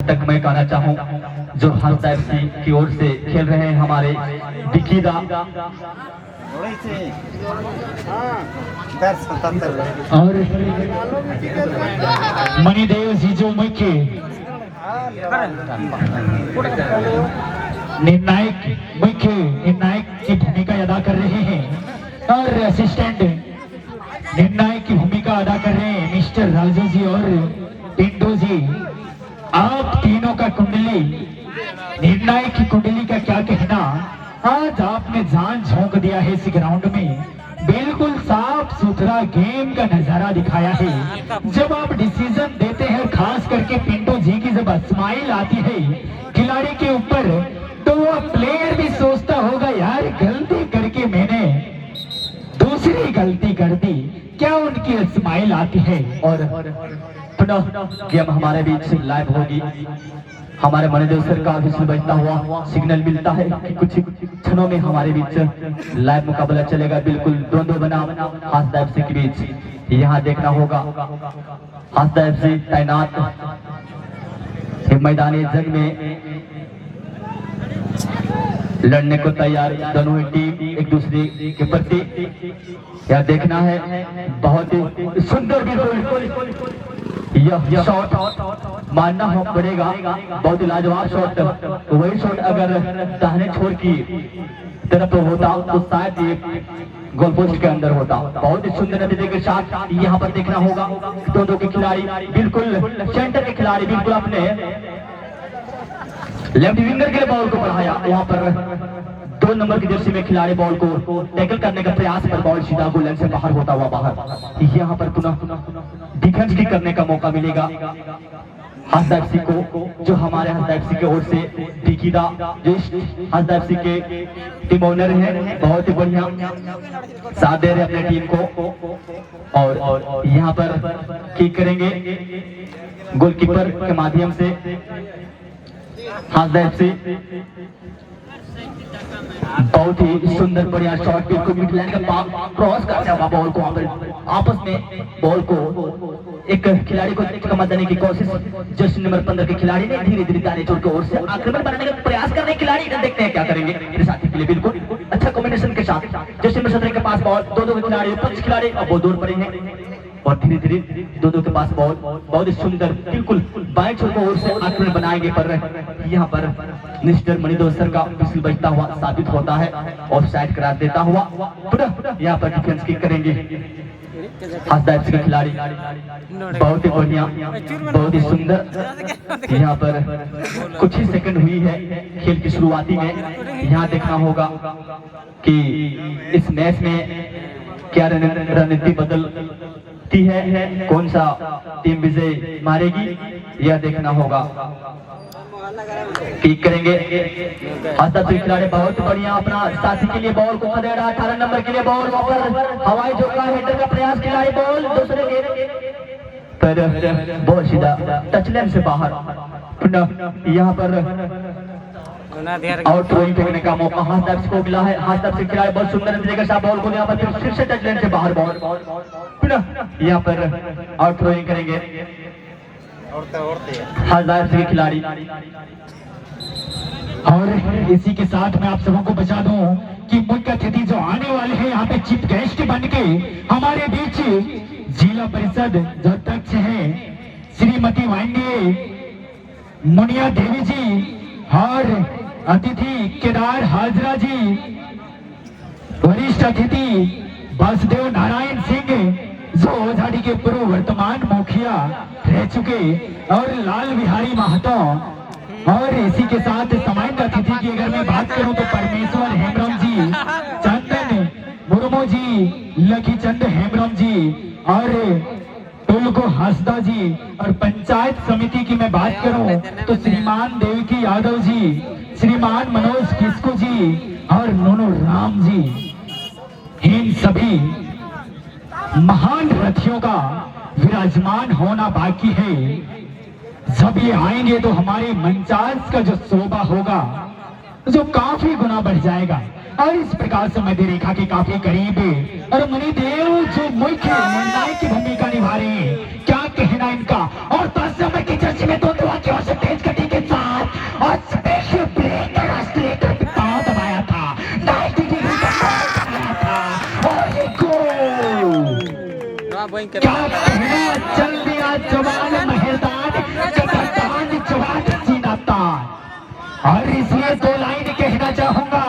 तक मैं कहना चाहूँ जो हंसदा एफसी की ओर से खेल रहे हैं हमारे विकीदा और मणिदेव जीजो मैके निर्णायक की भूमिका अदा कर रहे हैं और असिस्टेंट निर्णायक की भूमिका अदा कर रहे हैं मिस्टर राजू जी और पिंटू जी। आप तीनों का कुंडली, निर्णायक की कुंडली का क्या कहना। आज आपने जान झोंक दिया है इस ग्राउंड में, बिल्कुल साफ सुथरा गेम का नजारा दिखाया है। जब आप डिसीजन देते हैं, खास करके पिंटू जी की जब स्माइल आती है खिलाड़ी के ऊपर, तो वो प्लेयर भी सोचता होगा यार गलती करके मैंने दूसरी गलती कर दी, क्या उनकी स्माइल आती है। और पुनः गेम हमारे बीच लाइव होगी। हमारे मणिदेव सर का विश्व बजता हुआ सिग्नल मिलता है कि कुछ क्षणों में हमारे बीच लाइव मुकाबला चलेगा। बिल्कुल द्वंद्व बना हंसदा एफसी के बीच, यहाँ देखना होगा हंसदा एफसी तैनात मैदानी जंग में लड़ने को तैयार, दोनों ही टीम एक दूसरे के प्रति यह देखना है। बहुत ही सुंदर यह शॉट मानना हो पड़ेगा, बहुत ही लाजवाब शॉट। वही शॉट अगर दाहिने छोर की तरफ होता तो शायद ये गोल पोस्ट के अंदर होता। बहुत ही सुंदर नतीजे के साथ यहाँ पर देखना होगा दो के खिलाड़ी, बिल्कुल सेंटर के खिलाड़ी बिल्कुल अपने लेफ्ट विंगर के बॉल को बढ़ाया। यहाँ पर 2 नंबर की जर्सी में खिलाड़ी बॉल को टैकल करने का प्रयास पर बॉल सीधा गोल लाइन से बाहर होता हुआ बाहर। यहाँ पर पुनः डिफेंस भी करने का मौका मिलेगा हंसदा एफसी को, जो हमारे हंसदा एफसी की ओर से विकीदा जो हंसदा एफसी के टीम ओनर है, बहुत ही बढ़िया साथ दे रहे अपने टीम को। और यहाँ पर किक करेंगे गोलकीपर के माध्यम से हंसदा एफसी। बहुत ही सुंदर बढ़िया शॉट, बिल्कुल मिड लाइन का क्रॉस करते हुआ बॉल को आपस में बॉल को एक खिलाड़ी को कमा देने की कोशिश जर्सी नंबर 15 के खिलाड़ी ने धीरे धीरे दाने चोर की ओर से आक्रमण बनाने का प्रयास करने खिलाड़ी, देखते हैं क्या करेंगे मेरे साथी के लिए। बिल्कुल अच्छा कॉम्बिनेशन के साथ जर्सी नंबर 17 के पास बॉल, दो के खिलाड़ी, 5 खिलाड़ी अब वो दूर पड़ेंगे और धीरे धीरे दो के पास बॉल, बहुत ही सुंदर बिल्कुल बाएं छोर को ओर से आक्रमण बनाएंगे। पर यहाँ पर मिस्टर मणिदेव सर का विसिल बजता हुआ साबित होता है और साइड करार देता हुआ पुनः यहाँ पर डिफेंस किक करेंगे हंसदा एफसी के खिलाड़ी। बहुत ही बढ़िया, बहुत ही सुंदर। यहाँ पर कुछ ही सेकंड हुई है खेल की शुरुआती में। यहाँ देखना होगा कि इस मैच में क्या रणनीति बदलती है, कौन सा टीम विजय मारेगी, यह देखना होगा। किक करेंगे हंसदा एफसी खिलाड़ी, बहुत बढ़िया अपना साथी के लिए बॉल को खदेड़ा। 18 नंबर के लिए बॉल पर हवाई झोंका हेडर का प्रयास, खिलाड़ी बॉल दूसरे पर बॉल सीधा टच लाइन से बाहर। पुनः यहाँ पर आउट थ्रोइंग फेंकने का मौका हंसदा एफसी को मिला है। हंसदा एफसी खिलाड़ी बहुत सुंदर नतीजे के साथ बॉल को यहाँ पर फिर से टच लाइन से बाहर बॉल, पुनः यहाँ पर आउट थ्रोइंग करेंगे हंसदा एफसी के खिलाड़ी। और इसी के साथ मैं आप सबों को बता दूं कि मुख्य अतिथि जो आने वाले हैं यहाँ पे चीफ गेस्ट बन के हमारे बीच जिला परिषद जो अध्यक्ष हैं श्रीमती वाइंडे मुनिया देवी जी और अतिथि केदार हाजरा जी, वरिष्ठ अतिथि वासुदेव नारायण सिंह जो ओझाड़ी के पूर्व वर्तमान मुखिया रह चुके, और लाल बिहारी महतो। और इसी के साथ सामान्य अतिथि की अगर मैं बात करूं तो परमेश्वर हेमब्रम जी, चंदन मुर्मू जी, लकी चंद हेमब्रम जी और टुलको हंसदा जी। और पंचायत समिति की मैं बात करूं तो श्रीमान देवकी यादव जी, श्रीमान मनोज किस्कू जी और नूनू राम जी। इन सभी महान रथियों का विराजमान होना बाकी है। जब ये आएंगे तो हमारे मंचांस का जो शोभा होगा जो काफी गुना बढ़ जाएगा। और इस प्रकार से मध्य रेखा के काफी करीब है और मणिदेव जो मुख्य निर्णायक की भूमिका निभा रहे हैं, क्या कहना इनका। और 10 नंबर की जर्सी में 2 की तेज और इसलिए 2 लाइन कहना चाहूंगा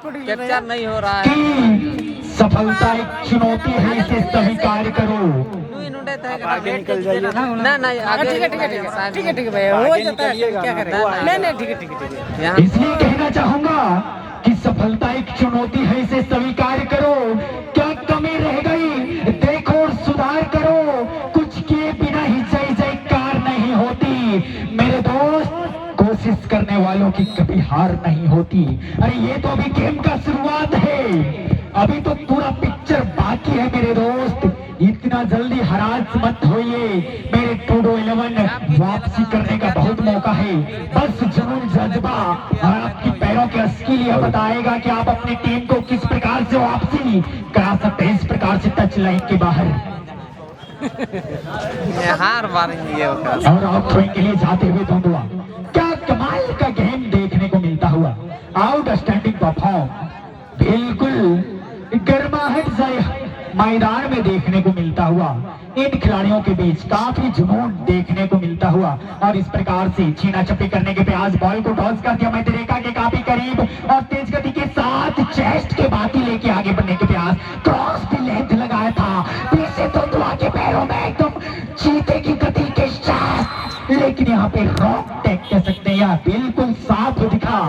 कैप्चर नहीं हो रहा है। कि सफलता एक चुनौती है, इसे स्वीकार करो। आगे निकल जाइए ना नहीं आगे ठीक है भैया हो जाता है क्या करें नहीं ठीक है इसलिए कहना चाहूंगा कि सफलता एक चुनौती है, इसे स्वीकार करो। क्या कमी रह गई देखो और सुधार करो, कुछ किए बिना ही जय जयकार नहीं होती मेरे दोस्त। कोशिश करने वालों की कभी हार नहीं होती। अरे ये तो अभी गेम का शुरुआत है, अभी तो पूरा पिक्चर बाकी है मेरे दोस्त। इतना जल्दी हरास मत होइए, मेरे 2-11 वापसी करने का बहुत मौका है। बस जुनून जज्बा और आपकी पैरों के अस्किल यह बताएगा कि आप अपनी टीम को किस प्रकार से वापसी करा सकते हैं। इस प्रकार से टच लाइन के बाहर हार मारेंगे और आउट थ्रोइंग के लिए जाते हुए धुंधुआ, क्या कमाल का गेम देखने को मिलता हुआ। आउटस्टैंडिंग परफॉर्म, बिल्कुल गर्माहट सा मैदान में देखने को मिलता हुआ। इन खिलाड़ियों के बीच काफी जुनून देखने को मिलता हुआ। और इस प्रकार से छीना चपटी करने के प्रयास, बॉल को टॉस कर दिया मध्य रेखा के काफी करीब और तेज गति के साथ चेस्ट के बाती लेके आगे बढ़ने के प्रयास। क्रॉस भी लेंथ लगाया था, पीछे तो दुआ के पैरों में एकदम चीते की गति के साथ, लेकिन यहाँ पे रॉक टेक कह सकते हैं या बिल्कुल साफ दिखा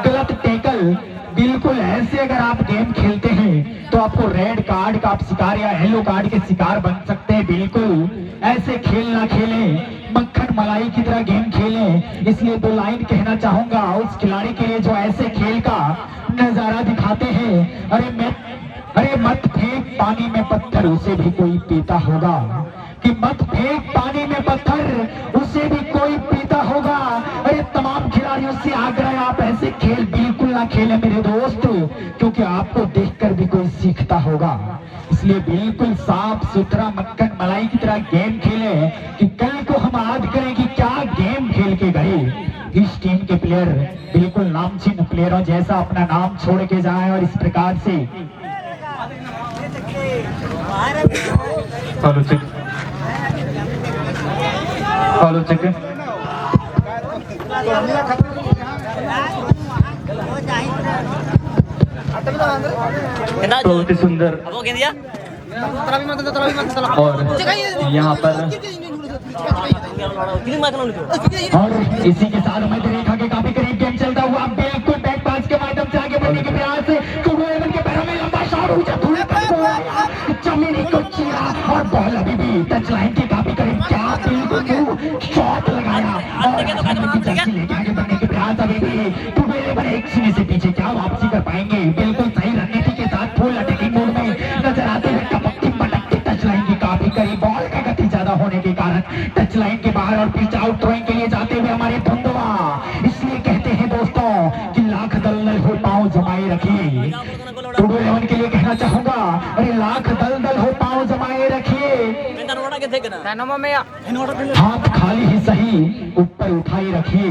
गलत टैकल। बिल्कुल ऐसे अगर आप गेम खेलते हैं तो आपको रेड कार्ड का आप शिकार या येलो कार्ड के शिकार बन सकते हैं। बिल्कुल ऐसे खेल ना खेलें, मक्खन मलाई की तरह गेम खेलें। इसलिए 2 लाइन कहना चाहूंगा उस खिलाड़ी के लिए जो ऐसे खेल का नजारा दिखाते हैं। अरे मत फेंक पानी में पत्थर, उसे भी कोई पीता होगा। कि मत फेंक पानी में पत्थर, उसे भी कोई पीता होगा। अरे तमाम खिलाड़ियों से आग्रह, आप ऐसे खेल बिल्कुल ना खेलें मेरे दोस्त, क्योंकि आपको देखकर भी कोई सीखता होगा। इसलिए बिल्कुल साफ सुथरा मक्खन मलाई की तरह गेम खेलें कि कल को हम याद करें कि क्या गेम खेल के गए। इस टीम के प्लेयर बिल्कुल नामचीन प्लेयरों जैसा अपना नाम छोड़ के जाए और इस प्रकार से फॉलो चेक बहुत ही सुंदर। और यहाँ पर और इसी के साथ मध्य रेखा के काफी करीब गेम चलता हुआ बिल्कुल बैक पास के माध्यम से आगे बढ़ने के प्रयास से के पैरों में लंबा शॉट ऊंचा जमीनी को चीरा और बॉल अभी भी टच लाइन के काफी करीब, क्या बिल्कुल शॉट लगाया और लेके आगे बढ़ने के प्रयास अभी भी एक सीने से पीछे, क्या वापसी कर पाएंगे। बिल्कुल सही रणनीति के साथ फुल अटैकिंग मोड में नजर आते हुए टपकती पटकती टच लाइन की काफी करीब, बॉल का गति ज्यादा होने के कारण टच लाइन के बाहर और पिच आउट थ्रोइंग के लिए जाते हुए हमारे धुंधवा। इसलिए कहते हैं दोस्तों कि लाख दलदल हो पांव जमाए रखिए। 2-11 के लिए कहना चाहूंगा, अरे लाख दलदल हो पांव जमाए रखिए। हाथ खाली ही सही ऊपर उठाए रखिए।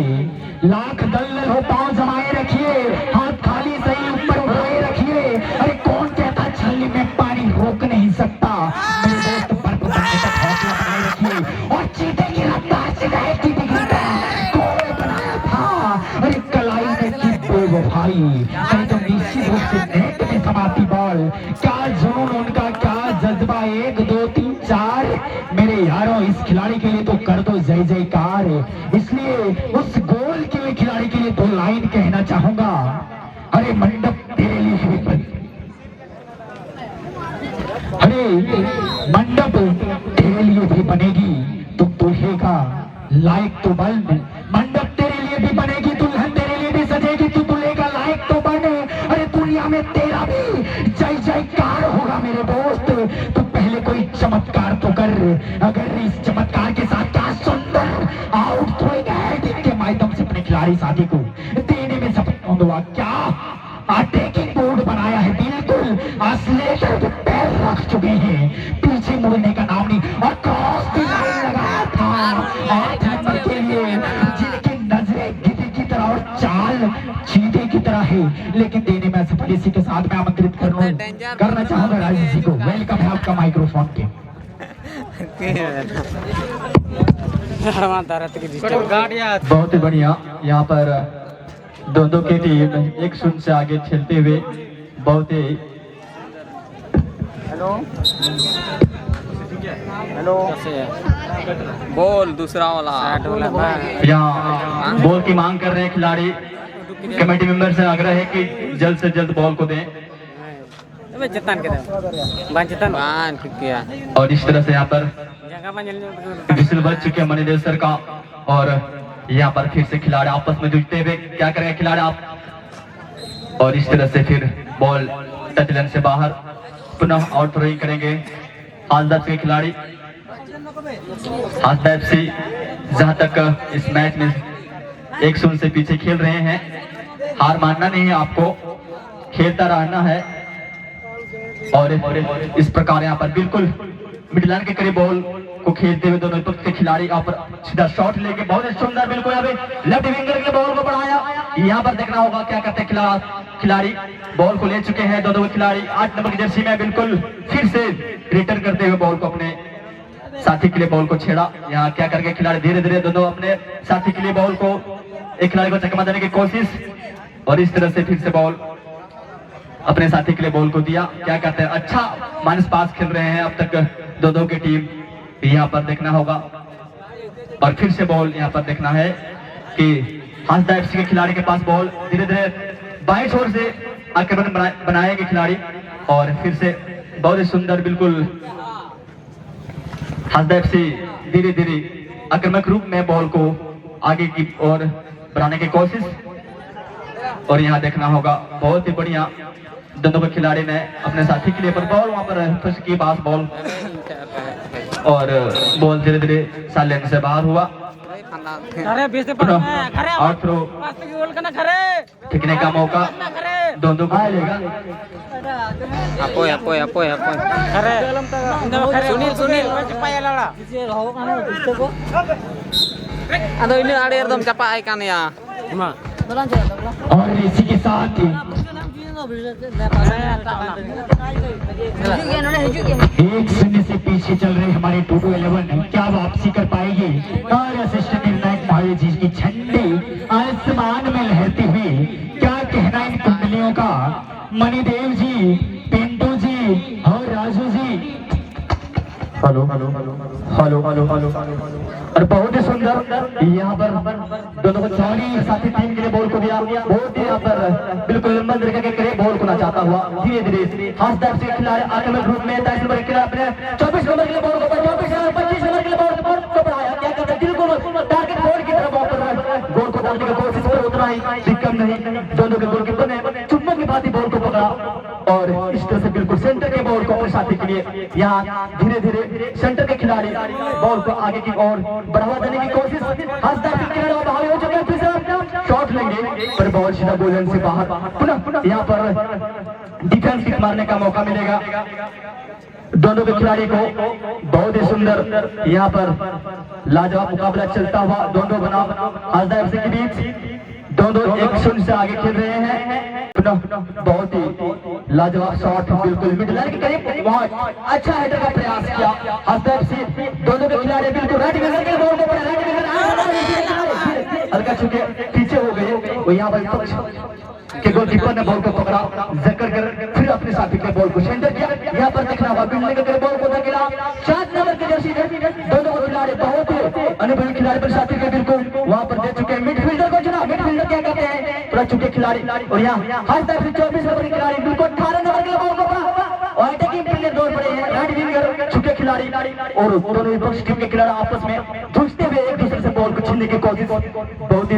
लाख दलदल हो पांव जमाए रखिए, हाथ खाली सही ऊपर उठाए रखिए। अरे कौन कहता छलनी में पानी रोक नहीं सकता। मेरे दोस्त बर्फ बनने तक हौसला बनाए रखिए और चीते की रफ्तार से गए की गोल बनाया था। अरे कलाई में की बेवफाई, अरे तो निश्चित रूप से नेट में समाती बॉल। क्या जुनून उनका, क्या जज्बा। 1 2 3 4 मेरे यारों, इस खिलाड़ी के लिए तो कर दो जय जयकार। इसलिए उस गोल के लिए खिलाड़ी के लिए 2 लाइन कहना चाहूंगा। अरे मंडप तेरे लिए भी अरे मंडप तेरे लिए भी बनेगी, तुम दूल्हे का लायक तो बन। मंडप तेरे लिए भी बनेगी, दुल्हन तेरे लिए भी सजेगी, तू दूल्हे का लायक तो बन। अरे दुनिया में तेरा भी जय जयकार होगा मेरे दोस्त। तू पहले कोई चमत्कार तो कर। अगर इस चमत्कार के साथ क्या सुंदर आउट थ्रोइंग हेड के माध्यम से अपने खिलाड़ी साथी को देने में सफल हुआ। क्या अटैकिंग बोर्ड बनाया है, बिल्कुल असलेटर के पैर रख चुके हैं, पीछे मुड़ने का नाम नहीं। और क्रॉस भी लाइन लगाया था 8 नंबर के लिए, जिनकी नजरें गिद्ध की तरह और चाल चीते की तरह है, लेकिन देने में असफल। इसी के साथ मैं आमंत्रित करना चाहूंगा राजेश जी को। वेलकम है आपका माइक्रोफोन पे। बहुत ही बढ़िया। यहाँ पर दोनों की टीम 1-0 से आगे खेलते हुए बहुत ही हेलो बोल दूसरा वाला यहाँ बॉल की मांग कर रहे हैं खिलाड़ी। कमेटी मेंबर से आग्रह है कि जल्द से जल्द बॉल को दें। बान ठीक किया। और इस तरह से यहाँ पर विसिल बज चुके हैं मणिदेव सर का। और यहाँ पर फिर से खिलाड़ी आपस में जुटते हुए क्या करेंगे खिलाड़ी आप। और इस तरह से फिर बॉल टच लाइन से बाहर, पुनः आउट थ्रोइंग करेंगे हाजदार के खिलाड़ी। हाजदार से जहां तक इस मैच में 1-0 से पीछे खेल रहे हैं, हार मानना नहीं है आपको, खेलता रहना है। और इस प्रकार यहाँ पर बिल्कुल मिडलाइन के करीब बॉल को खेलते हुए दोनों पक्ष के खिलाड़ी यहाँ पर सीधा शॉट लेके बहुत ही सुंदर बिल्कुल यहाँ पे लेफ्ट विंगर के बॉल को बढ़ाया। यहाँ पर देखना होगा क्या करते हैं खिलाड़ी। बॉल को ले चुके हैं दोनों खिलाड़ी। 8 नंबर की जर्सी में बिल्कुल फिर से रिटर्न करते हुए बॉल को अपने साथी के लिए बॉल को छेड़ा। यहाँ क्या करके खिलाड़ी धीरे धीरे दोनों अपने साथी के लिए बॉल को एक खिलाड़ी को चकमा देने की कोशिश। और इस तरह से फिर से बॉल अपने साथी के लिए बॉल को दिया। क्या कहते हैं अच्छा माइनस पास खेल रहे हैं अब तक दोनों की टीम। यहाँ पर देखना होगा और फिर से बॉल यहाँ पर देखना है कि हाजदा एफसी के खिलाड़ी के पास बॉल धीरे धीरे बाएं छोर से आक्रमण बनाएंगे खिलाड़ी। और फिर से बहुत ही सुंदर बिल्कुल हाजदा एफसी धीरे धीरे आक्रामक रूप में बॉल को आगे की ओर बढ़ाने की कोशिश। और यहाँ देखना होगा बहुत ही बढ़िया दोनों के खिलाड़ी ने अपने साथी के लिए पर बॉल वहां पर फंस की पास बॉल और बॉल धीरे धीरे साइलेंस से बाहर हुआ। आउट थ्रो ठिकने का मौका दोनों को मिलेगा। और इसी के साथ एक शून्य से पीछे चल रहे हमारे 2-11 क्या वापसी कर पाएगी। और असिस्टेंट निर्णायक महोदय जी की झंडी आसमान में लहरते हुए क्या कहना इन कुंडलियों का। मणिदेव जी, पिंटू जी और Raju ji. Hello hello hello hello hello. और बहुत ही सुंदर यहाँ पर दोनों को चौड़ी साथी टीम के लिए बॉल को दिया। बहुत ही यहाँ पर बिल्कुल लंबा तरीके के करीब बॉल को नचाता हुआ धीरे धीरे हाजदार से खिलाड़ी आक्रमक रूप में 23 नंबर के खिलाड़ी अपने 24 नंबर के लिए बॉल को 25 नंबर के लिए बॉल को बढ़ाया। क्या करता है बिल्कुल टारगेट बोर्ड की तरफ बॉल गोल को डालने की कोशिश पर उतना ही दिक्कत नहीं। दोनों के गोलकीपर ने चुप्पो की बात ही बॉल को पकड़ा और इस तरह से बिल्कुल सेंटर के बॉल को अपने साथी के लिए यहाँ धीरे धीरे सेंटर के खिलाड़ी बॉल को आगे की ओर बढ़ावा देने की कोशिश। हाजदार के खिलाड़ी बाहर हो चुके हैं, फिर से शॉट लेंगे पर बॉल सीधा गोल लाइन से बाहर। पुनः यहाँ पर डिफेंस किक मारने का मौका मिलेगा दोनों के खिलाड़ी को। बहुत ही सुंदर यहाँ पर लाजवाब मुकाबला चलता हुआ दोनों बनाम हाजदार के बीच। दोनों 1-0 से आगे खेल रहे हैं। बहुत ही लाजवाब शॉट बिल्कुल मिडलाइन के करीब वहाँ अच्छा हेडर का प्रयास किया हाजदार से। दोनों के खिलाड़ी बिल्कुल राइट विंगर के बॉल को राइट विंगर हल्का चुके पीछे हो गए। वो यहाँ पर के गोलकीपर ने बॉल को पकड़ा, जकड़ कर फिर अपने साथी के बॉल को सेंटर किया। यहाँ पर देखना होगा बिल्डिंग के बॉल को धकेला 7 नंबर की जर्सी दोनों खिलाड़ी बहुत ही अनुभवी खिलाड़ी पर साथी के बिल्कुल वहां पर दे चुके हैं। मिडफील्डर को चुना, मिडफील्डर क्या कहते हैं पूरा चुके खिलाड़ी। और यहाँ हाजदार से 24 नंबर के खिलाड़ी बिल्कुल 18 नंबर के बॉल को पकड़ा और अटैकिंग प्लेयर दौड़ पड़े हैं राइट विंगर चुके खिलाड़ी। और दोनों विपक्ष टीम के खिलाड़ी आपस में झुकते हुए एक दूसरे से बॉल को छीनने की कोशिश। बहुत ही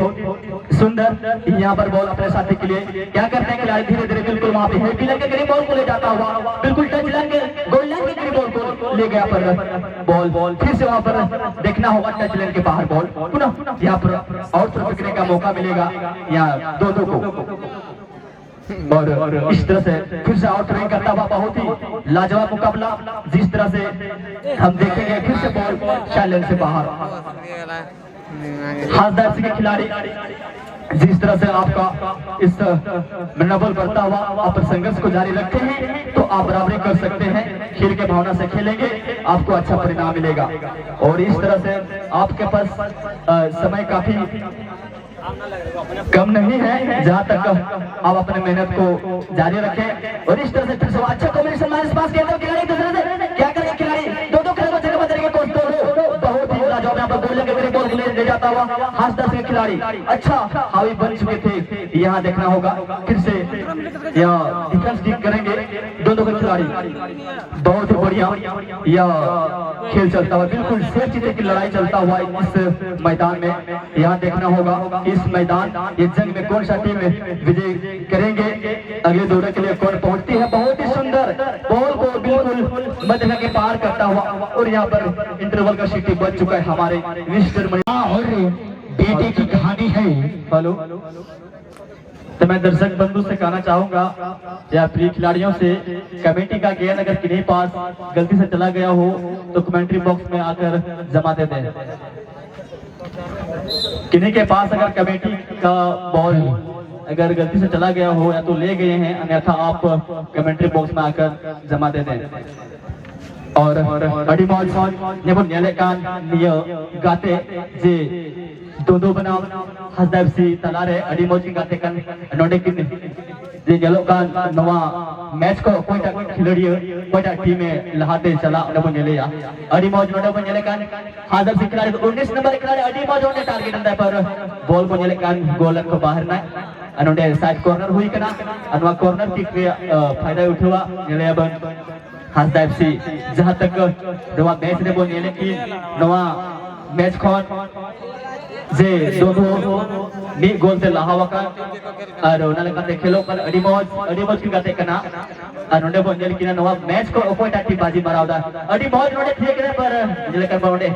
सुंदर यहाँ पर बॉल अपने साथी के लिए क्या करते हैं खिलाड़ी धीरे धीरे बिल्कुल वहां पे हेड लाइन के करीब बॉल को ले जाता हुआ बिल्कुल टच लाइन के गोल लाइन के करीब बॉल को ले गया पर बॉल फिर से वहां पर देखना होगा टच लाइन के बाहर बॉल। पुनः यहाँ पर आउट फेंकने का मौका मिलेगा यहाँ दोनों को। और इस तरह से फिर से आउट रनिंग करता हुआ बहुत ही लाजवाब मुकाबला जिस तरह से हम देखेंगे। फिर से बॉल चैलेंज से बाहर हाजदार के खिलाड़ी जिस तरह से आपका इस मनोबल बढ़ता हुआ आप संघर्ष को जारी रखते हैं तो आप बराबरी कर सकते हैं। खेल के भावना से खेलेंगे आपको अच्छा परिणाम मिलेगा। और इस तरह से आपके पास समय काफी कम नहीं है। जहाँ तक आप अपने मेहनत को जारी रखें और इस तरह से फिर से अच्छा कॉम्बिनेशन हमारे पास किया था खिलाड़ी दूसरे से क्या करेंगे खिलाड़ी दो खिलाड़ी जगह बदलेंगे कोच दो बहुत ही लाजवाब यहाँ पर बोलेंगे मेरे बॉल ले जाता हुआ हाथ दस के खिलाड़ी अच्छा हावी बन चुके थे। यहाँ देखना होगा फिर से यहाँ डिफेंस ठीक करेंगे दोनों के खिलाड़ी बहुत ही बढ़िया यह खेल चलता हुआ बिल्कुल सेफ जीते की लड़ाई चलता हुआ इस मैदान में। यहाँ देखना होगा इस मैदान ये जंग में कौन सा टीम विजय करेंगे अगले दौरे के लिए कौन पहुंचती है। बहुत ही सुंदर बॉल को बिल्कुल मध्य के पार करता हुआ और यहाँ पर इंटरवल का सिटी बच चुका है हमारे मिस्टर और बेटे की कहानी है। हेलो तो मैं दर्शक बंधु से कहना चाहूंगा या प्रिय खिलाड़ियों से कमेटी का गेंद अगर किन्हीं पास गलती से चला गया हो तो कमेंट्री बॉक्स में आकर जमा दे दें। किन्हीं के पास अगर कमेटी का बॉल अगर गलती से चला गया हो या तो ले गए हैं अन्यथा आप कमेंट्री बॉक्स में आकर जमा दे दें। और अडीमॉज नेलेकान गाते जे दो बनाम हसदैबसी तलारे अडीमॉज की गाते कन नोडे किन जे नेलोकान नवा मैच को कोईटा खिलाड़ी कोईटा टीम में लहाते चला नबो नेलेया अडीमॉज नोडे नेलेकान हसदैबसी खिलाड़ी 19 नंबर खिलाड़ी अडीमॉज ने टारगेट अंदर पर बॉल को नेलेकान गोलन को बाहर ना अनोडे साइड कॉर्नर हुई कना अनवा कॉर्नर किक रे फायदा उठवा नेले बन हसदैबसी जहां तक नवा मैच ने बो नेले की नवा मैच खन जे दोनों नी गोल से लाहावा का और उन्हें कहते खेलो कर अडीमॉज की कहते कना और उन्हें बो नेले की नवा मैच को ओपो टाटी बाजी मारावदा अडीमॉज नोडे थे करे पर नेले कर नोडे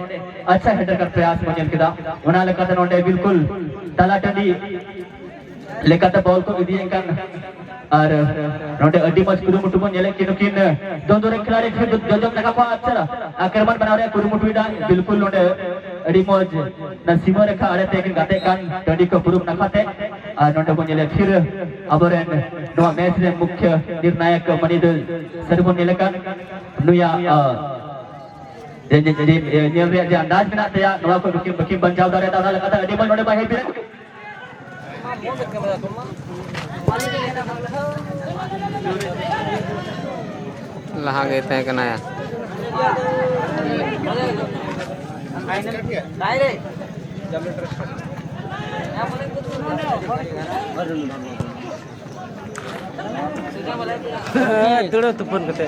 अच्छा हेडर का प्रयास बनेल किदा उन्हें कहते नोडे बिल्कुल तलाटंडी लेकर बॉल को दिए कन और नोटे अडीमॉज कुरुमुटु बन नेले किन दोनों खिलाड़ी फिर जजम लगा पा अच्छा आक्रमण बना रहे कुरुमुटु डा बिल्कुल नोटे अडीमॉज नसीबो रेखा आड़े ते गाते कान टडी को पुरुम नखाते और नोटे बन नेले फिर अबरेन नवा मैच रे मुख्य निर्णायक मनिद सरबो नेले कान नुया jadi niam रे अंदाज में आते या नवा को बकी बन जाव दारे दादा लगाता अडीमॉज नोटे बाहे भी लहा गए थे कनाया तुड़ो तुपन कते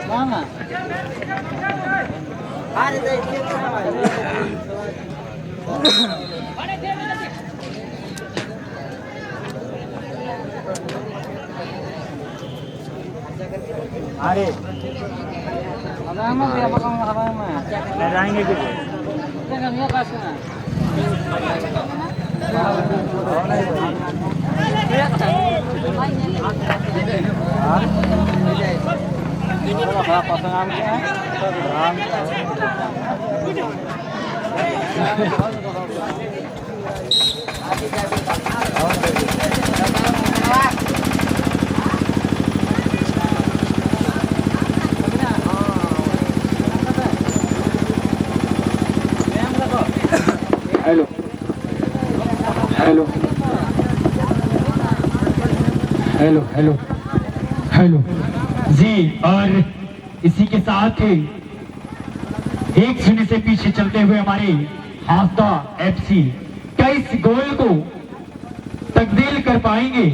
अरे जाएंगे hello hello hello hello hello जी। और इसी के साथ 1-0 से पीछे चलते हुए हमारे हासदा एफसी क्या इस गोल को तब्दील कर पाएंगे?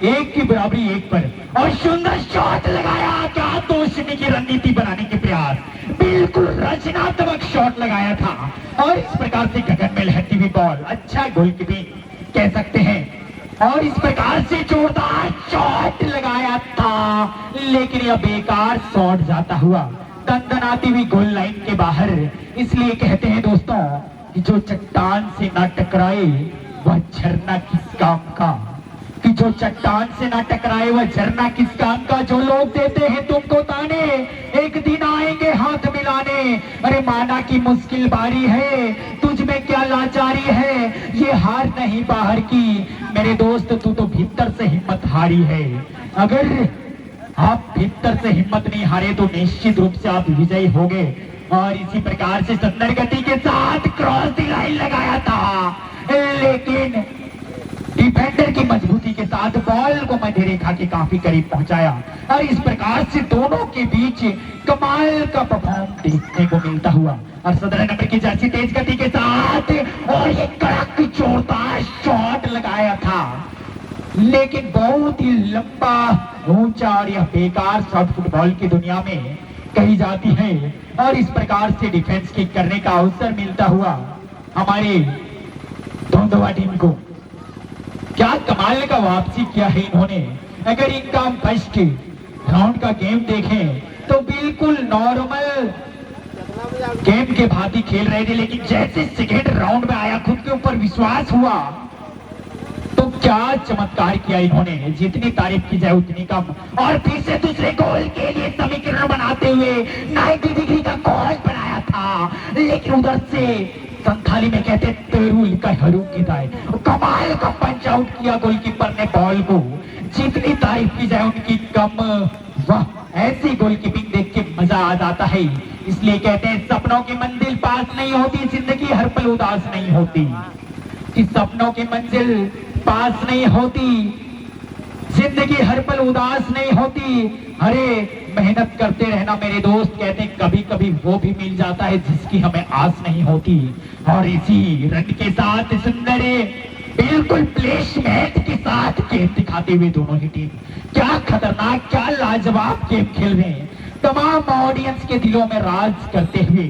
1 की बराबरी 1 पर और सुंदर शॉट लगाया। क्या दोषनी की रणनीति बनाने के प्रयास, बिल्कुल रचनात्मक शॉट लगाया था और इस प्रकार से गगन में लहरती हुई बॉल, अच्छा गोलकीपिंग कह सकते हैं और इस प्रकार से जोरदार शॉट लगाया था लेकिन यह बेकार शॉट जाता हुआ दंदनाती हुई गोल लाइन के बाहर। इसलिए कहते हैं दोस्तों कि जो चट्टान से ना टकराए वह झरना किस काम का, कि जो चट्टान से ना टकराए वह झरना किस काम का। जो लोग देते हैं तुमको ताने एक दिन आएंगे हाथ मिलाने। अरे माना की मुश्किल बारी है, तुझ में क्या लाचारी है, ये हार नहीं बाहर की मेरे दोस्त, तू तो भीतर से हिम्मत हारी है। अगर आप भीतर से हिम्मत नहीं हारे तो निश्चित रूप से आप विजयी होंगे। और इसी प्रकार से सुंदर गति के साथ क्रॉस दी लाइन लगाया था लेकिन डिफेंडर की मजबूती के साथ बॉल को मध्य रेखा के काफी करीब पहुंचाया और इस प्रकार से दोनों के बीच कमाल का परफॉर्म देखने को मिलता हुआ और 17 नंबर की जर्सी तेज गति के साथ और ये कड़क जोरदार शॉट लगाया था, लेकिन बहुत ही लंबा ऊंचा और यह बेकार शॉट फुटबॉल की दुनिया में कही जाती है और इस प्रकार से डिफेंस किक करने का अवसर मिलता हुआ हमारे धोंधवा टीम को। क्या कमाल का वापसी किया है इन्होंने। अगर इनका फर्स्ट राउंड का गेम देखें तो बिल्कुल नॉर्मल गेम के भांति खेल रहे थे, लेकिन जैसे सेकेंड राउंड में आया खुद के ऊपर विश्वास हुआ तो क्या चमत्कार किया इन्होंने, जितनी तारीफ की जाए उतनी कम। और फिर से दूसरे गोल के लिए समीकरण बनाते हुए 90 डिग्री का गोल बनाया था, लेकिन उधर से संथाली में कहते तेरुल का हरू की दाए कमाल का पंच आउट किया गोलकीपर ने बॉल को। जितनी तारीफ की जाए उनकी कम। वाह, ऐसी गोलकीपिंग देख के मजा आ जाता है। इसलिए कहते हैं सपनों की मंजिल पास नहीं होती, जिंदगी हर पल उदास नहीं होती। कि सपनों की मंजिल पास नहीं होती, जिंदगी हर पल उदास नहीं होती। अरे मेहनत करते रहना मेरे दोस्त, कहते हैं कभी कभी वो भी मिल जाता है जिसकी हमें आस नहीं होती। और इसी रन के साथ सुंदर बिल्कुल प्लेसमेंट के साथ गेम दिखाते हुए दोनों ही टीम क्या खतरनाक, क्या लाजवाब गेम खेल रहे हैं, तमाम ऑडियंस के दिलों में राज करते हुए।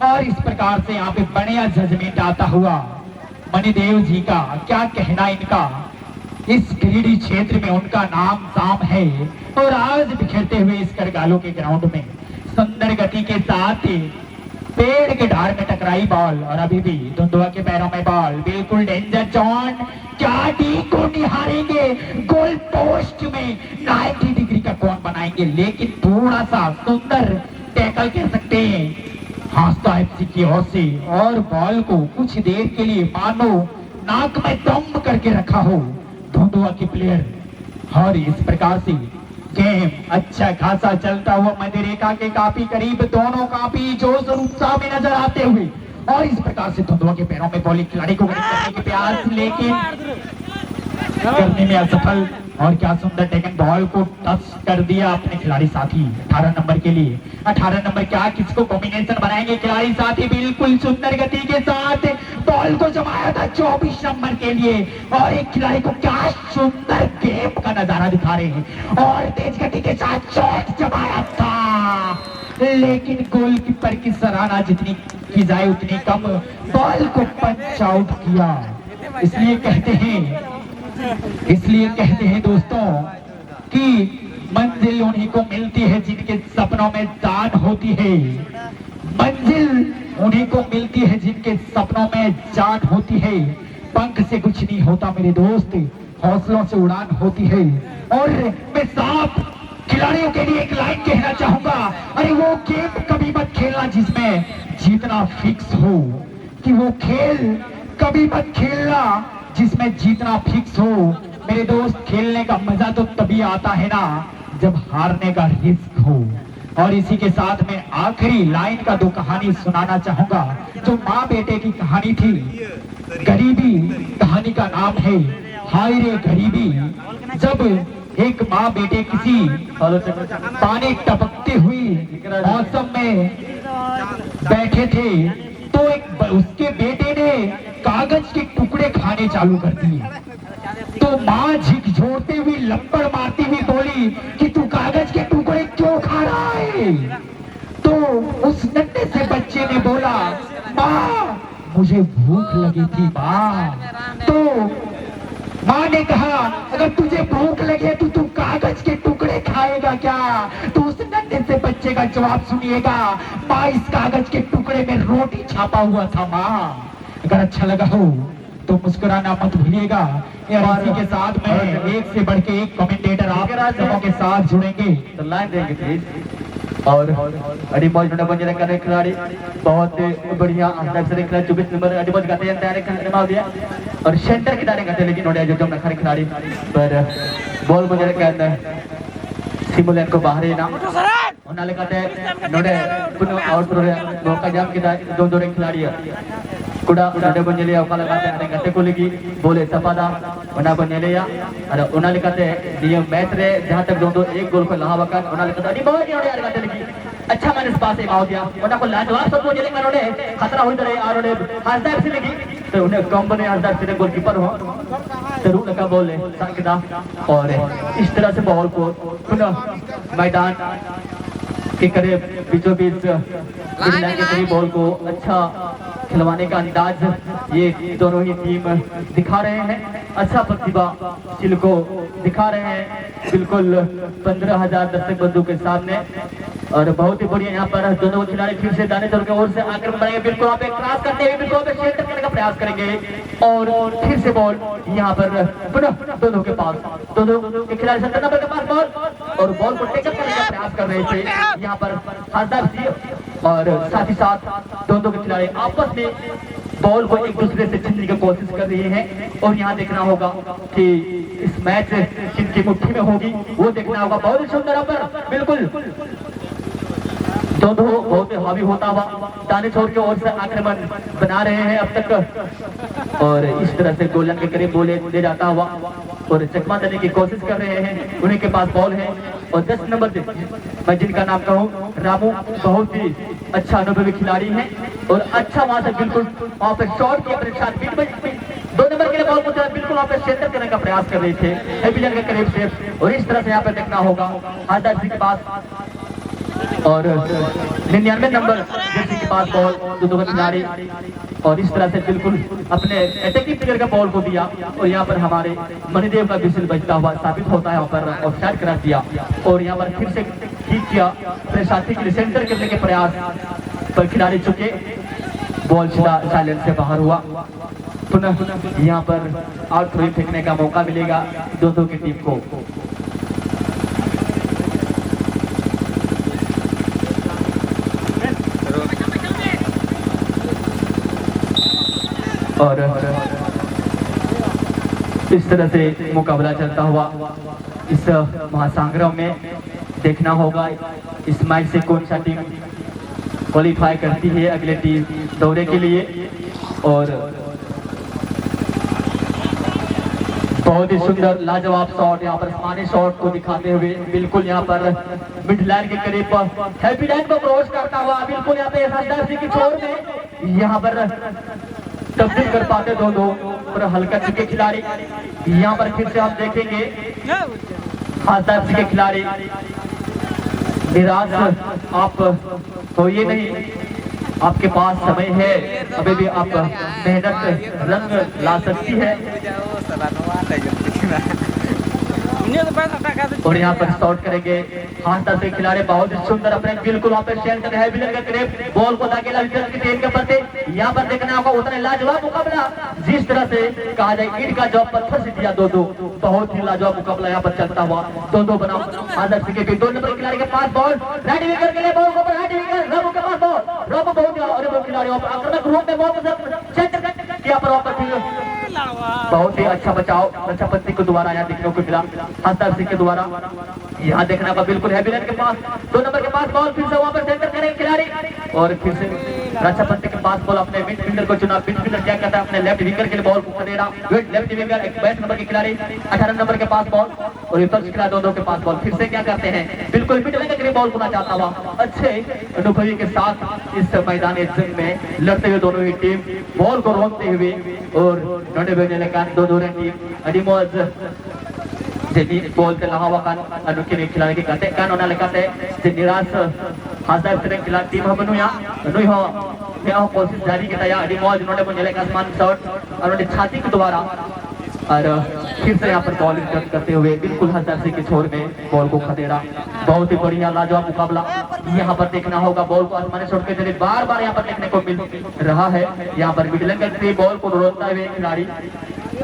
और इस प्रकार से यहाँ पे बढ़िया जजमेंट आता हुआ मणिदेव जी का क्या कहना, इनका इस गिरिडीह क्षेत्र में उनका नाम साम है। और आज बिखरते हुए इस करगालों के ग्राउंड में सुंदर गति के साथ पेड़ के ढार में टकराई बॉल और अभी भी धुंधुआ के पैरों में बॉल, बिल्कुल डेंजर जोन। क्या डी को निहारेंगे, गोल पोस्ट में 90 डिग्री का कोण बनाएंगे, लेकिन थोड़ा सा सुंदर टैकल कह सकते हैं हास्ता एफसी की ओर से। और बॉल को कुछ देर के लिए मानो नाक में दम करके रखा हो धुंधुआ के प्लेयर। और इस प्रकार से गेम अच्छा खासा चलता हुआ मध्य रेखा के काफी करीब, दोनों काफी जोश और उत्साह में नजर आते हुए। और इस प्रकार से धुंधुआ के पैरों में बॉलिंग खिलाड़ी को करने के प्रयास, लेकिन करने में असफल। और क्या सुंदर टेकन बॉल को टच कर दिया अपने खिलाड़ी साथी 18 नंबर के लिए। 18 नंबर क्या किसको कॉम्बिनेशन बनाएंगे खिलाड़ी साथी, बिल्कुल सुंदर गति के साथ बॉल को जमाया था 24 नंबर के लिए। और एक खिलाड़ी को क्या सुंदर गेम का नजारा दिखा रहे हैं और तेज गति के साथ शॉट जमाया था, लेकिन गोलकीपर की सराहना जितनी की जाए उतनी कम, बॉल को पंच आउट किया। इसलिए कहते हैं दोस्तों कि मंजिल उन्हीं को मिलती है जिनके सपनों में जान होती है। मंजिल उन्हीं को मिलती है जिनके सपनों में जान होती है। पंख से कुछ नहीं होता मेरे दोस्त, हौसलों से उड़ान होती है। और मैं साफ खिलाड़ियों के लिए एक लाइन कहना चाहूंगा, अरे वो गेम कभी मत खेलना जिसमें जीतना फिक्स हो, कि वो खेल कभी मत खेलना जिसमें जीतना फिक्स हो। मेरे दोस्त खेलने का मजा तो तभी आता है ना जब हारने का रिस्क हो। और इसी के साथ में आखिरी लाइन का दो कहानी सुनाना चाहूंगा, जो माँ बेटे की कहानी थी। गरीबी कहानी का नाम है, हाय रे गरीबी। जब एक माँ बेटे किसी पानी टपकते हुई मौसम में बैठे थे तो उसके बेटे ने कागज के टुकड़े खाने चालू कर दिए। तो माँ झिकझोरते हुई लपड़ मारती हुई बोली कि तू कागज के टुकड़े क्यों खा रहा है? तो उस नन्हे से बच्चे ने बोला, माँ मुझे भूख लगी थी माँ। तो माँ ने कहा, अगर तुझे भूख लगे तो तू कागज के टुकड़े खाएगा क्या? तो उस नन्हे से बच्चे का जवाब सुनिएगा, माँ इस कागज के टुकड़े में रोटी छापा हुआ था माँ। अगर अच्छा लगा हो तो मुस्कुराना मत भूलिएगा। और इसी के साथ में एक से बढ़ के एक कमेंटेटर आप सबों के साथ जुड़ेंगे तो लाइन देंगे प्लीज। और अडीबॉज बंजर करने खिलाड़ी बहुत बढ़िया 24 नंबर अडीबॉज गाते हैं, तैयारी करने दिया और सेंटर की दाने करते, लेकिन नोड़े जो नखरे खिलाड़ी पर बॉल बंजर के अंदर सिमुलेट को बाहर ना उन्होंने कहते हैं नोड़े आउट मौका जाम के दो खिलाड़ी kuda nade ko nyele akala kate ane gate ko lagi bole sapada ona ko nyele ya ada ona lekate dia match re jahan tak dono एक गोल को लहावकर ona lekate adi bahut yore यार gate lagi अच्छा मैंने इस पास मार दिया ona को लाजवाब सब मुझे लेकर उन्हें खतरा हुई तरह और उन्हें हजदार से लगी तो उन्हें कंपनी हजदार से गोलकीपर हो जरूर लगा बोले साकिदा और इस तरह से बॉल को पुनः मैदान के करीब बीचों बीच के करीब बॉल को अच्छा खिलवाने का अंदाज ये दोनों ही टीम दिखा रहे हैं अच्छा प्रतिभा को दिखा रहे हैं बिल्कुल 15,000 दर्शक बंधु के सामने और बहुत ही बढ़िया यहाँ पर दोनों खिलाड़ी फिर से दाने चौर के ओर से आक्रमण करेंगे बिल्कुल आप एक क्रॉस करते हुए बिल्कुल आप शेयर करने का प्रयास करेंगे और फिर से बॉल यहाँ पर पुनः दोनों के पास दोनों के खिलाड़ी 70 नंबर के पास बॉल और बॉल को टेकअप करने का प्रयास कर रहे थे यहाँ पर हजदार और साथ ही साथ दोनों के खिलाड़ी आपस में बॉल को एक दूसरे से छीनने की कोशिश कर रहे हैं और यहाँ देखना होगा कि इस मैच किनकी मुट्ठी में होगी वो देखना होगा बहुत ही सुंदर पर बिल्कुल दोनों बहुत हावी होता हुआ दाने छोड़ के ओर से आक्रमण बना रहे हैं अब तक और इस तरह से गोलन के करीब बोले ले जाता हुआ और चकमा देने की कोशिश कर रहे हैं उन्हीं के पास बॉल है और 10 नंबर मैं जिनका नाम कहूँ रामू बहुत ही अच्छा अनुभवी खिलाड़ी है और अच्छा वहां से बिल्कुल वहां पे शॉट की अपने साथ 2 नंबर के लिए बॉल को बिल्कुल वहां पे सेंटर करने का प्रयास कर रहे थे हेविलन के करीब से और इस तरह से यहाँ पे देखना होगा आजाद जी के पास और 99 नंबर जर्सी के पास बॉल दोनों खिलाड़ी और इस तरह से बिल्कुल अपने अटैकिंग प्लेयर का बॉल को दिया और यहाँ पर हमारे मणिदेव का विसिल बजता हुआ साबित होता है वहाँ पर ऑफसाइड करा दिया और यहाँ पर फिर से ठीक किया अपने साथी के लिए सेंटर करने के प्रयास पर खिलाड़ी चुके बॉल सीधा साइलेंस से बाहर हुआ पुनः यहाँ पर आउट थ्रो फेंकने का मौका मिलेगा दोनों की टीम को और इस तरह से मुकाबला चलता हुआ इस महासंग्राम में देखना होगा इस मैच से कौन सा टीम क्वालिफाई करती है अगले टीम दौरे के लिए और बहुत ही सुंदर लाजवाब शॉट यहाँ पर आसमानी शॉट को दिखाते हुए बिल्कुल यहाँ पर मिड लाइन के करीब हैप्पी लाइन को क्रॉस करता हुआ बिल्कुल यहाँ पे हजदार जी की छोर में यहाँ पर तब्दील कर पाते दोनों और हल्का चुके खिलाड़ी यहाँ पर फिर से हम देखेंगे हजदार जी के खिलाड़ी निराश आप होइए नहीं आपके पास समय है अभी भी आप मेहनत रंग ला सकती है और यहाँ पर शॉट करेंगे हाथ से खिलाड़ी बहुत ही सुंदर अपने बिल्कुल वहाँ पे शेयर कर रहे हैं विलन के करीब बॉल को दाखिला की टीम के पत्ते यहाँ पर देखना होगा उतने लाजवाब मुकाबला जिस तरह से कहा जाए ईंट का जॉब पत्थर से दिया दो बहुत ही लाजवाब मुकाबला यहाँ पर चलता हुआ दो बनाओ आदर्श के 2 नंबर खिलाड़ी के पास बॉल राइट विंगर के लिए बॉल को राइट विंगर रबो के पास बॉल रबो बहुत और वो खिलाड़ी आक्रामक रूप में बॉल को सेंटर किया पर वापस बहुत ही अच्छा बचाव रक्षापति को दोबारा यहाँ देखने को मिला हजदार सिंह के द्वारा यहाँ देखना होगा बिल्कुल है विलन के पास 2 नंबर के पास बॉल फिर से वहाँ पर सेंटर करेंगे खिलाड़ी और फिर से रक्षापति के पास बॉल अपने मिडफील्डर को चुना मिडफील्डर क्या कहता है अपने लेफ्ट विंगर के लिए बॉल को दे रहा लेफ्ट विंगर 22 नंबर के खिलाड़ी 18 नंबर के पास बॉल और विपक्ष खिलाड़ी दोनों के पास बॉल फिर से क्या करते हैं बिल्कुल मिड लाइन के करीब बॉल को ना चाहता हुआ अच्छे अनुभवी के साथ इस मैदानी जंग में लड़ते हुए दोनों ही टीम बॉल को रोकते हुए और दोनों team अडिमोज jadi bol telah hawakan anu kini khiladi ke kate kan ona lekate je niras hazar sering khiladi tim benuya nui ho ya कोशिश जारी kita ya di mall जिन्होंने मुझे लेकर आसमान शॉट और उन्होंने छाती के द्वारा और फिर से यहाँ पर बॉलिंग करते हुए बिल्कुल हजर सिंह के छोर में बॉल को खदेड़ा बहुत ही बढ़िया लाजवाब मुकाबला यहाँ पर देखना होगा बॉल को आसमानी शॉट के जरिए बार बार यहाँ पर देखने को मिल रहा है यहाँ पर मिडलैंड के बॉल को रोकता हुए खिलाड़ी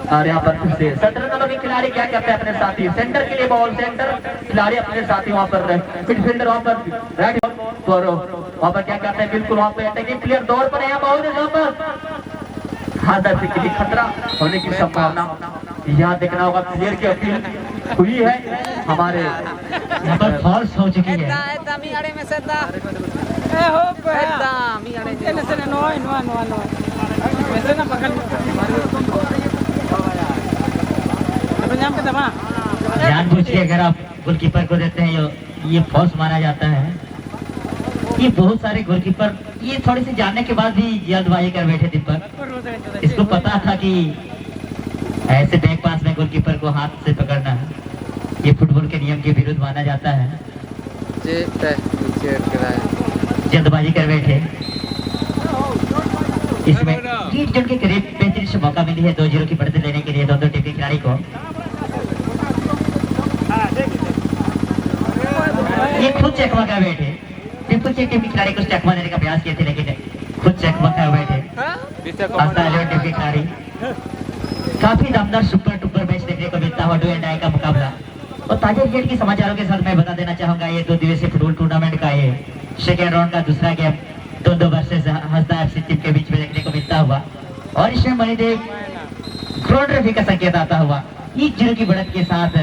और यहाँ पर फिर से 17 नंबर के खिलाड़ी क्या करते हैं अपने साथी सेंटर के लिए बॉल सेंटर खिलाड़ी अपने साथी वहाँ पर मिडफील्डर वहाँ पर राइट और वहाँ पर क्या करते हैं बिल्कुल वहाँ पे अटैकिंग प्लेयर दौड़ पर यहाँ बहुत हादसा के लिए खतरा होने की संभावना यहाँ देखना होगा प्लेयर की अपील हुई है हमारे यहाँ पर फॉल्स हो चुकी है वैसे ना पकड़ पंजाब पे दबा जानबूझ के अगर आप गोलकीपर को देते हैं ये फॉल्स माना जाता है। ये बहुत सारे गोलकीपर ये थोड़ी सी जानने के बाद भी जल्दबाजी कर बैठे दीपक। इसको पता था कि ऐसे बैक पास में गोलकीपर को हाथ से पकड़ना है, ये फुटबॉल के नियम के विरुद्ध माना जाता है। जल्दबाजी कर बैठे। इसमें लीड जोन के करीब बेहतरीन से मौका मिली है 2-0 की बढ़त लेने के लिए दोनों टीम के खिलाड़ी को। ये खुद चकमा कर बैठे। ट्रिपल टीम के खिलाड़ी को चकमा देने का प्रयास किए थे लेकिन खुद चकमा कर बैठे। टीम के खिलाड़ी काफी दमदार सुपर टुपर मैच देखने को मिलता है, डू एंड डाई का मुकाबला। और ताजा रिजल्ट के समाचारों के साथ मैं बता देना चाहूंगा ये 2 दिवसीय फुटबॉल टूर्नामेंट का ये सेकेंड राउंड का दूसरा गेम दोनों वर्सेस हंसदा एफसी टीम के बीच में देखने को मिलता हुआ और इसमें मणिदेव ग्राउंड रेफरी का संकेत आता हुआ 1-0 की बढ़त के साथ